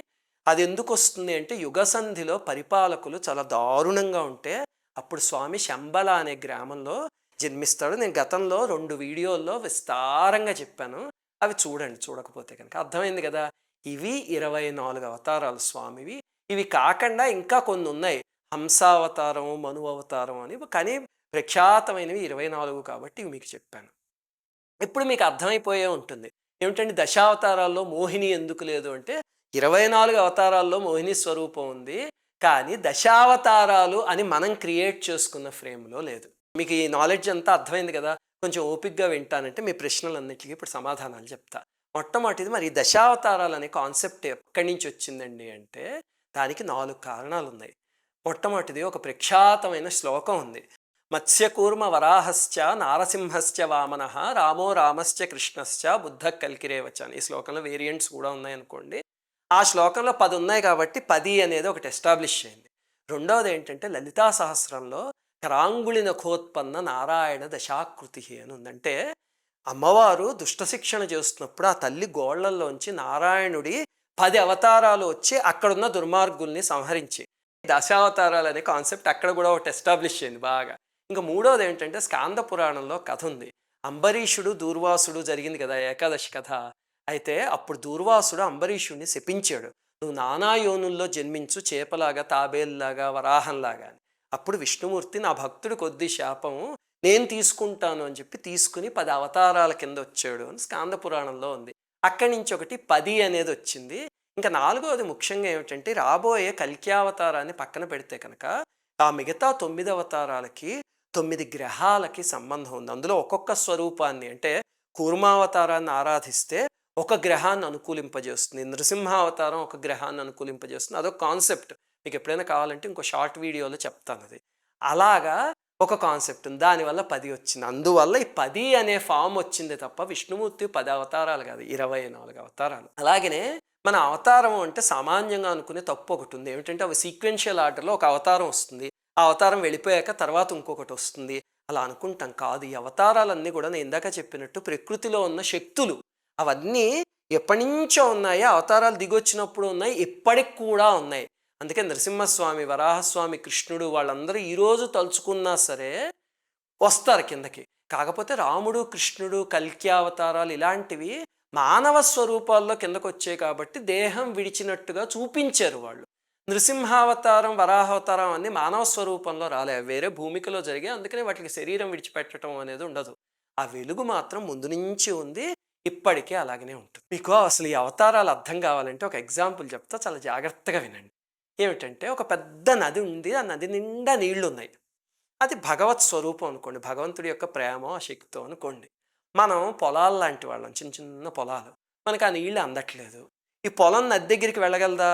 అది ఎందుకు వస్తుంది అంటే యుగసంధిలో పరిపాలకులు చాలా దారుణంగా ఉంటే అప్పుడు స్వామి శంబల అనే గ్రామంలో జన్మిస్తాడు. నేను గతంలో 2 వీడియోల్లో విస్తారంగా చెప్పాను, అవి చూడండి చూడకపోతే కనుక. అర్థమైంది కదా. ఇవి 24 అవతారాలు స్వామివి. ఇవి కాకుండా ఇంకా కొన్ని ఉన్నాయి, హంసావతారం, మను అవతారం అని. కానీ ప్రఖ్యాతమైనవి 24 కాబట్టి ఇవి మీకు చెప్పాను. ఇప్పుడు మీకు అర్థమైపోయే ఉంటుంది ఏమిటంటే దశావతారాల్లో మోహిని ఎందుకు లేదు అంటే 24 అవతారాల్లో మోహిని స్వరూపం ఉంది, కానీ దశావతారాలు అని మనం క్రియేట్ చేసుకున్న ఫ్రేమ్లో లేదు. మీకు ఈ నాలెడ్జ్ అంతా అర్థమైంది కదా. కొంచెం ఓపిక్గా వింటానంటే మీ ప్రశ్నలన్నిటికీ ఇప్పుడు సమాధానాలు చెప్తా. మొట్టమొదటిది, మరి దశావతారాలు అనే కాన్సెప్ట్ ఎక్కడి నుంచి వచ్చిందండి అంటే దానికి 4 కారణాలు ఉన్నాయి. మొట్టమొదటిది, ఒక ప్రఖ్యాతమైన శ్లోకం ఉంది. మత్స్యకూర్మ వరాహశ్చ నారసింహశ్చ వామనః రామో రామశ్చ కృష్ణశ్చ బుద్ధ కల్కిరేవచ అని. ఈ శ్లోకంలో వేరియంట్స్ కూడా ఉన్నాయనుకోండి. ఆ శ్లోకంలో 10 ఉన్నాయి కాబట్టి 10 అనేది ఒకటి ఎస్టాబ్లిష్ అయింది. రెండవది ఏంటంటే లలితా సహస్రంలో కరాంగుళి నఖోత్పన్న నారాయణ దశాకృతి అని ఉందంటే అమ్మవారు దుష్టశిక్షణ చేస్తున్నప్పుడు ఆ తల్లి గోళ్లల్లోంచి నారాయణుడి 10 అవతారాలు వచ్చి అక్కడున్న దుర్మార్గుల్ని సంహరించి దశావతారాలు అనే కాన్సెప్ట్ అక్కడ కూడా ఒకటి ఎస్టాబ్లిష్ అయింది బాగా. ఇంకా మూడవది ఏంటంటే స్కాంద పురాణంలో కథ ఉంది. అంబరీషుడు దూర్వాసుడు జరిగింది కదా ఏకాదశి కథ. అయితే అప్పుడు దూర్వాసుడు అంబరీషుడిని శపించాడు, నువ్వు నానా యోనుల్లో జన్మించు, చేపలాగా, తాబేల్లాగా, వరాహంలాగా అని. అప్పుడు విష్ణుమూర్తి నా భక్తుడి కొద్ది శాపం నేను తీసుకుంటాను అని చెప్పి తీసుకుని 10 అవతారాల కింద వచ్చాడు అని స్కాంద పురాణంలో ఉంది. అక్కడి నుంచి ఒకటి 10 అనేది వచ్చింది. ఇంకా 4వది ముఖ్యంగా ఏమిటంటే రాబోయే కల్క్యావతారాన్ని పక్కన పెడితే కనుక ఆ మిగతా 9 అవతారాలకి 9 గ్రహాలకి సంబంధం ఉంది. అందులో ఒక్కొక్క స్వరూపాన్ని, అంటే కూర్మావతారాన్ని ఆరాధిస్తే ఒక గ్రహాన్ని అనుకూలింపజేస్తుంది, నృసింహావతారం ఒక గ్రహాన్ని అనుకూలింపజేస్తుంది. అదొక కాన్సెప్ట్. మీకు ఎప్పుడైనా కావాలంటే ఇంకో షార్ట్ వీడియోలో చెప్తాను అది. అలాగా ఒక కాన్సెప్ట్ ఉంది, దానివల్ల 10 వచ్చింది. అందువల్ల ఈ 10 అనే ఫామ్ వచ్చింది తప్ప విష్ణుమూర్తి 10 అవతారాలు కాదు, 24 అవతారాలు. అలాగనే మన అవతారం అంటే సామాన్యంగా అనుకునే తప్పు ఒకటి ఉంది, ఏమిటంటే అవి సీక్వెన్షియల్ ఆర్డర్లో ఒక అవతారం వస్తుంది, ఆ అవతారం వెళ్ళిపోయాక తర్వాత ఇంకొకటి వస్తుంది అలా అనుకుంటాం. కాదు, ఈ అవతారాలన్నీ కూడా నేను ఇందాక చెప్పినట్టు ప్రకృతిలో ఉన్న శక్తులు. అవన్నీ ఎప్పటి నుంచో ఉన్నాయి, అవతారాలు దిగొచ్చినప్పుడు ఉన్నాయి, ఇప్పటికి కూడా ఉన్నాయి. అందుకే నరసింహస్వామి, వరాహస్వామి, కృష్ణుడు వాళ్ళందరూ ఈరోజు తలుచుకున్నా సరే వస్తారు కిందకి. కాకపోతే రాముడు, కృష్ణుడు, కల్కి అవతారాలు ఇలాంటివి మానవ స్వరూపాల్లో కిందకు వచ్చాయి కాబట్టి దేహం విడిచినట్టుగా చూపించారు వాళ్ళు. నృసింహావతారం, వరాహావతారం అన్నీ మానవ స్వరూపంలో రాలే, వేరే భూమికలో జరిగాయి. అందుకనే వాటికి శరీరం విడిచిపెట్టడం అనేది ఉండదు. ఆ వెలుగు మాత్రం ముందు నుంచి ఉంది, ఇప్పటికీ అలాగనే ఉంటుంది. మీకు అసలు ఈ అవతారాలు అర్థం కావాలంటే ఒక ఎగ్జాంపుల్ చెప్తా, చాలా జాగ్రత్తగా వినండి. ఏమిటంటే ఒక పెద్ద నది ఉంది, ఆ నది నిండా నీళ్లున్నాయి. అది భగవత్ స్వరూపం అనుకోండి, భగవంతుడి యొక్క ప్రేమ శక్తితో అనుకోండి. మనం పొలాలు లాంటి వాళ్ళం, చిన్న చిన్న పొలాలు, మనకు ఆ నీళ్ళు అందట్లేదు. ఈ పొలం నది దగ్గరికి వెళ్ళగలదా?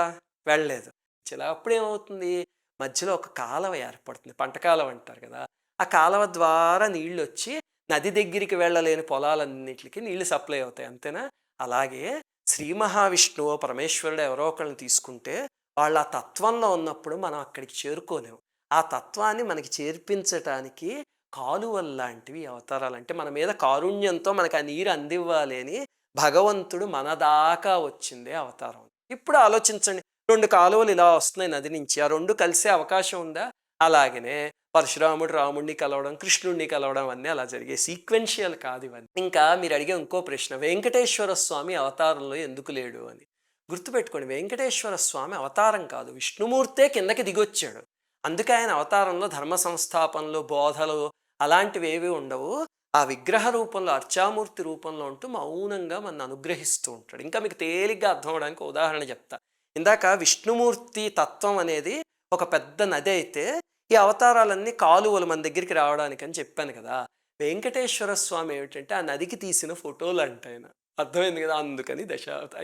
వెళ్ళలేదు. ఇలా అప్పుడు ఏమవుతుంది, మధ్యలో ఒక కాలువ ఏర్పడుతుంది, పంట కాలువ అంటారు కదా. ఆ కాలువ ద్వారా నీళ్ళు వచ్చి నది దగ్గరికి వెళ్ళలేని పొలాలన్నిటికి నీళ్లు సప్లై అవుతాయి, అంతేనా? అలాగే శ్రీ మహావిష్ణువు పరమేశ్వరుడు ఎవరో ఒకళ్ళని తీసుకుంటే వాళ్ళు ఆ తత్వంలో ఉన్నప్పుడు మనం అక్కడికి చేరుకోలేము. ఆ తత్వాన్ని మనకి చేర్పించటానికి కాలువల్లాంటివి అవతారాలు. అంటే మన మీద కారుణ్యంతో మనకు ఆ నీరు అందివ్వాలి అని భగవంతుడు మన దాకా వచ్చిందే అవతారం. ఇప్పుడు ఆలోచించండి, 2 కాలువలు ఇలా వస్తున్నాయి నది నుంచి, ఆ 2 కలిసే అవకాశం ఉందా? అలాగనే పరశురాముడు రాముడిని కలవడం, కృష్ణుడిని కలవడం అన్నీ అలా జరిగే సీక్వెన్షియల్ కాదు ఇవన్నీ. ఇంకా మీరు అడిగే ఇంకో ప్రశ్న, వెంకటేశ్వర స్వామి అవతారంలో ఎందుకు లేడు అని. గుర్తుపెట్టుకోండి, వెంకటేశ్వర స్వామి అవతారం కాదు, విష్ణుమూర్తే కిందకి దిగొచ్చాడు. అందుకే ఆయన అవతారంలో ధర్మ సంస్థాపనలు, బోధలు అలాంటివి ఏవి ఉండవు. ఆ విగ్రహ రూపంలో, అర్చామూర్తి రూపంలో ఉంటూ మౌనంగా మన అనుగ్రహిస్తూ ఉంటాడు. ఇంకా మీకు తేలిగ్గా అర్థం అవడానికి ఉదాహరణ చెప్తా. ఇందాక విష్ణుమూర్తి తత్వం అనేది ఒక పెద్ద నది అయితే, ఈ అవతారాలన్నీ కాలువలు మన దగ్గరికి రావడానికి అని చెప్పాను కదా. వెంకటేశ్వర స్వామి ఏమిటంటే ఆ నదికి తీసిన ఫోటోలు అంట ఆయన. అర్థమైంది కదా, అందుకని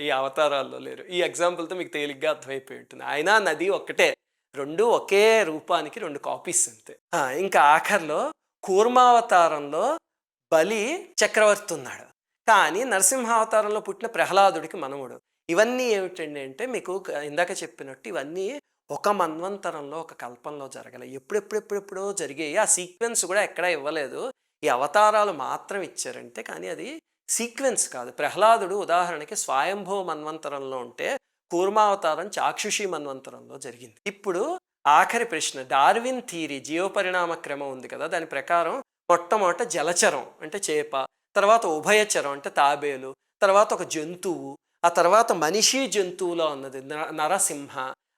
ఈ అవతారాల్లో లేరు. ఈ ఎగ్జాంపుల్తో మీకు తేలిగ్గా అర్థమైపోయి ఉంటుంది. ఆయన నది ఒక్కటే, 2 ఒకే రూపానికి 2 కాపీస్ అంతే. ఇంకా ఆఖరిలో కూర్మావతారంలో బలి చక్రవర్తి ఉన్నాడు, కానీ నరసింహావతారంలో పుట్టిన ప్రహ్లాదుడికి మనవుడు. ఇవన్నీ ఏమిటండి అంటే, మీకు ఇందాక చెప్పినట్టు ఇవన్నీ ఒక మన్వంతరంలో, ఒక కల్పంలో జరగలే, ఎప్పుడెప్పుడెప్పుడెప్పుడో జరిగాయి. ఆ సీక్వెన్స్ కూడా ఎక్కడా ఇవ్వలేదు, ఈ అవతారాలు మాత్రం ఇచ్చారంటే. కానీ అది సీక్వెన్స్ కాదు. ప్రహ్లాదుడు ఉదాహరణకి స్వయంభవ మన్వంతరంలో ఉంటే, కూర్మావతారం చాక్షుషి మన్వంతరంలో జరిగింది. ఇప్పుడు ఆఖరి ప్రశ్న, డార్విన్ థియరీ, జీవపరిణామ క్రమం ఉంది కదా, దాని ప్రకారం మొట్టమొదట జలచరం అంటే చేప, తర్వాత ఉభయచరం అంటే తాబేలు, తర్వాత ఒక జంతువు, ఆ తర్వాత మనిషి జంతువులో ఉన్నది నరసింహ,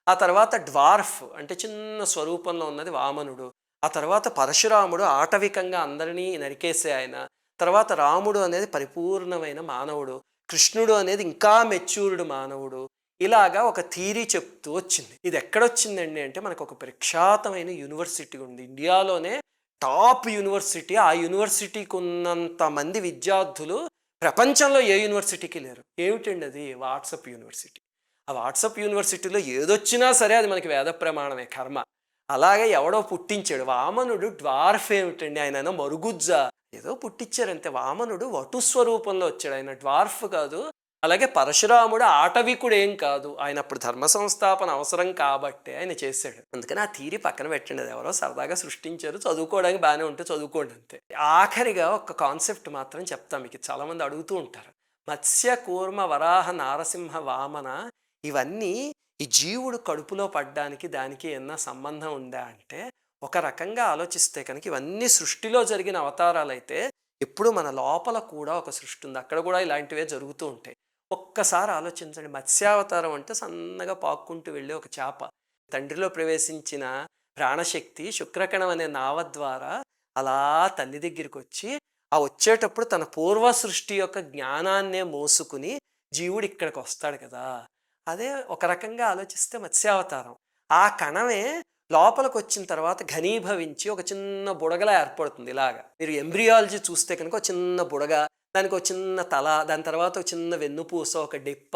ఆ తర్వాత డ్వార్ఫ్ అంటే చిన్న స్వరూపంలో ఉన్నది వామనుడు, ఆ తర్వాత పరశురాముడు ఆటవికంగా అందరినీ నరికేసే ఆయన, తర్వాత రాముడు అనేది పరిపూర్ణమైన మానవుడు, కృష్ణుడు అనేది ఇంకా మెచ్యూర్డ్ మానవుడు. ఇలాగా ఒక థీరీ చెప్తూ వచ్చింది. ఇది ఎక్కడొచ్చిందండి అంటే, మనకు ఒక ప్రఖ్యాతమైన యూనివర్సిటీ ఉంది ఇండియాలోనే, టాప్ యూనివర్సిటీ. ఆ యూనివర్సిటీకి ఉన్నంత మంది విద్యార్థులు ప్రపంచంలో ఏ యూనివర్సిటీకి లేరు. ఏమిటండి అది? WhatsApp university. ఆ వాట్సప్ యూనివర్సిటీలో ఏదొచ్చినా సరే అది మనకి వేద ప్రమాణమే, కర్మ. అలాగే ఎవడో పుట్టించాడు. వామనుడు డ్వార్ఫ్ ఏమిటండి, ఆయన మరుగుజ్జ, ఏదో పుట్టించారంతే. వామనుడు వటు స్వరూపంలో వచ్చాడు, ఆయన డ్వార్ఫ్ కాదు. అలాగే పరశురాముడు ఆటవికుడు ఏం కాదు, ఆయన అప్పుడు ధర్మ సంస్థాపన అవసరం కాబట్టే ఆయన చేశాడు. అందుకని ఆ థీరీ పక్కన పెట్టండి, అది ఎవరో సరదాగా సృష్టించారు, చదువుకోవడానికి బాగానే ఉంటే చదువుకోండి అంతే. ఆఖరిగా ఒక కాన్సెప్ట్ మాత్రం చెప్తాం, మీకు చాలామంది అడుగుతూ ఉంటారు. మత్స్య కూర్మ వరాహ నారసింహ వామన ఇవన్నీ ఈ జీవుడు కడుపులో పడ్డానికి దానికి ఏమన్నా సంబంధం ఉందా అంటే, ఒక రకంగా ఆలోచిస్తే కనుక ఇవన్నీ సృష్టిలో జరిగిన అవతారాలు అయితే, ఎప్పుడు మన లోపల కూడా ఒక సృష్టి ఉంది, అక్కడ కూడా ఇలాంటివే జరుగుతూ ఉంటాయి. ఒక్కసారి ఆలోచించండి, మత్స్యావతారం అంటే సన్నగా పాక్కుంటూ వెళ్ళే ఒక చేప, తండ్రిలో ప్రవేశించిన ప్రాణశక్తి శుక్రకణం అనే నావ ద్వారా అలా తల్లి దగ్గరికి వచ్చి, ఆ వచ్చేటప్పుడు తన పూర్వ సృష్టి యొక్క జ్ఞానాన్నే మోసుకుని జీవుడు ఇక్కడికి వస్తాడు కదా. అదే ఒక రకంగా ఆలోచిస్తే మత్స్యావతారం. ఆ కణమే లోపలికి వచ్చిన తర్వాత ఘనీభవించి ఒక చిన్న బుడగలా ఏర్పడుతుంది. ఇలాగా మీరు ఎంబ్రియాలజీ చూస్తే కనుక ఒక చిన్న బుడగ, దానికి ఒక చిన్న తల, దాని తర్వాత ఒక చిన్న వెన్నుపూస, ఒక డిప్ప,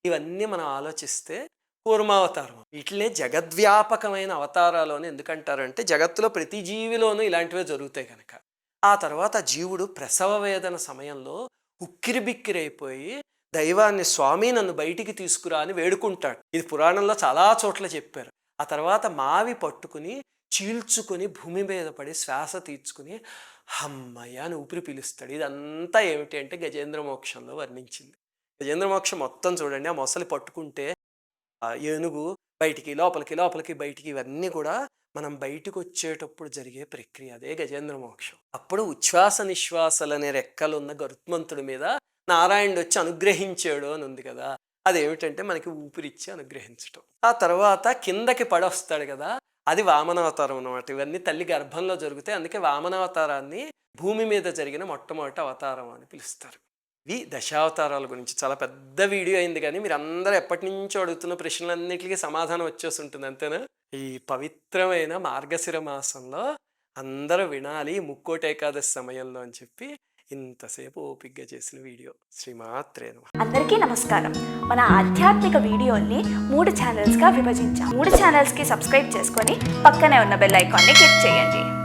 ఇవన్నీ మనం ఆలోచిస్తే కూర్మావతారం. వీటినే జగద్వ్యాపకమైన అవతారాలు అని ఎందుకంటారంటే, జగత్తులో ప్రతి జీవిలోనూ ఇలాంటివే జరుగుతాయి కనుక. ఆ తర్వాత జీవుడు ప్రసవ వేదన సమయంలో ఉక్కిరిబిక్కిరైపోయి దైవాన్ని, స్వామి నన్ను బయటికి తీసుకురా అని వేడుకుంటాడు. ఇది పురాణంలో చాలా చోట్ల చెప్పారు. ఆ తర్వాత మావి పట్టుకుని చీల్చుకొని భూమి మీద పడి శ్వాస తీర్చుకుని హమ్మయ్య అని ఊపిరి పీలుస్తాడు. ఇదంతా ఏమిటి అంటే గజేంద్ర మోక్షంలో వర్ణించింది. గజేంద్ర మోక్షం మొత్తం చూడండి, ఆ మొసలి పట్టుకుంటే ఆ ఏనుగు బయటికి లోపలికి, లోపలికి బయటికి, ఇవన్నీ కూడా మనం బయటకు వచ్చేటప్పుడు జరిగే ప్రక్రియ. అదే గజేంద్ర మోక్షం. అప్పుడు ఉచ్ఛ్వాస నిశ్వాసలనే రెక్కలున్న గరుత్మంతుడి మీద నారాయణుడు వచ్చి అనుగ్రహించాడు అని ఉంది కదా. అదేమిటంటే మనకి ఊపిరిచ్చి అనుగ్రహించటం. ఆ తర్వాత కిందకి పడొస్తాడు కదా, అది వామనావతారం అన్నమాట. ఇవన్నీ తల్లి గర్భంలో జరుగుతాయి. అందుకే వామనావతారాన్ని భూమి మీద జరిగిన మొట్టమొదటి అవతారం అని పిలుస్తారు. ఇవి దశావతారాల గురించి చాలా పెద్ద వీడియో అయింది, కానీ మీరు అందరూ ఎప్పటి నుంచో అడుగుతున్న ప్రశ్నలన్నిటికీ సమాధానం వచ్చేసి ఉంటుంది, అంతేనా? ఈ పవిత్రమైన మార్గశిర మాసంలో అందరూ వినాలి ముక్కోటి ఏకాదశి సమయంలో అని చెప్పి ఇంతసేపు ఓపికగా చేసిన వీడియో. శ్రీమాత్రే నమః. అందరికీ నమస్కారం. మన ఆధ్యాత్మిక వీడియోల్ని 3 ఛానల్స్గా విభజించాం. 3 ఛానల్స్కి సబ్స్క్రైబ్ చేసుకొని పక్కనే ఉన్న బెల్ ఐకాన్ని క్లిక్ చేయండి.